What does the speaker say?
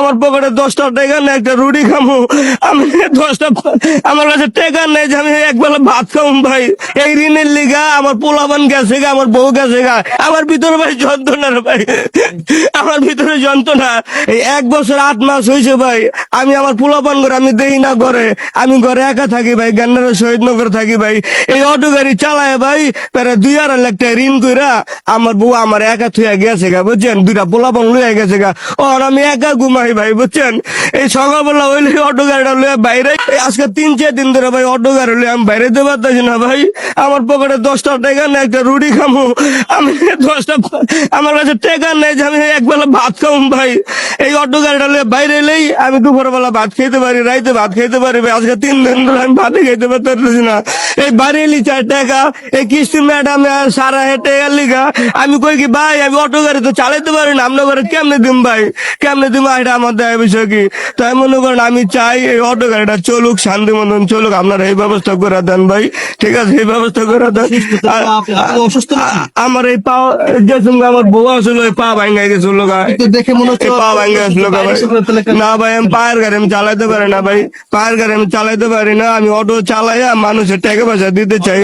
আমার পকেটে 10টা টাকা নেই, একটা রুটি খামু। আমি 10টা, আমার কাছে টাকা নেই যে আমি একবেলা ভাত খাবো ভাই। এই ঋণের লিগা আমার পোলাপান গেছে গা, আমার বউ গেছে গা, আমার ভিতরে ভাই যন্ত্রণা রে ভাই, আমার ভিতরে যন্ত্রণা। এই 1 বছর 8 মাস হয়েছে ভাই, আমি আমার পোলাপান করে আমি দেই না ঘরে, আমি ঘরে একা থাকি ভাই, গান্নারের শহীদনগর থাকি ভাই। এই অটো গাড়ি চালায় ভাই প্রায় 2.5 লাখ টাকা ঋণ কইরা আমার বউ আমার একা থুয়া গেছে গা, বুঝছেন, 2টা পোলাপান লইয়া গেছে গা। আর আমি একা ঘুমাই ভাই, বুঝছেন। এই সকালবেলা হইলে অটো গাড়িটা লইয়া বাইরে, এই আজকে 3-4 দিন ধরে ভাই অটো গাড়ি লইয়া আমি বাইরে যেতে পারতেছি না ভাই। আমার পকেটে 10টা টাকা নেই, একটা রুটি খামু। আমি 10টা, আমার কাছে টাকা নেই যে আমি একবেলা ভাত খাবো ভাই। এই অটো গাড়িটা লইয়া বাইরে এলেই আমি দুপুরবেলা ভাত খেতে পারি, রাইতে ভাত খেতে পারি ভাই। আজকে 3 দিন ধরে আমি ভাতে খেতে পারতেছি না। এই বাড়ি এলি 4 টাকা, এই কিস্তি ম্যাডাম সারা হেঁটে লিগা আমি কই কি ভাই, আমি অটো গাড়ি তো চালাইতে পারি না, আপনার ঘরে কেমনে দিম ভাই, কেমনে দিম, এটা আমার দেয় বিষয় কি। তাই মনে করেন আমি চাই এই অটো গাড়িটা চলুক, শান্তি মতন চলুক, আপনারা এই ব্যবস্থা করে দেন ভাই, ঠিক আছে, এই ব্যবস্থা করে দেন। অসুস্থ আমার এই পা, যে সঙ্গে আমার বউ আসলে ওই পা ভাঙ্গা গেছিল গা, দেখে মনে হচ্ছে পা ভাঙ্গা গেছিল গা ভাই। না ভাই, আমি পায়ের গাড়ি আমি চালাইতে পারি না ভাই, পায়ের গাড়ি আমি চালাইতে পারি না। আমি অটো চালাইয়া মানুষের টাকা পয়সা দিতে চাই।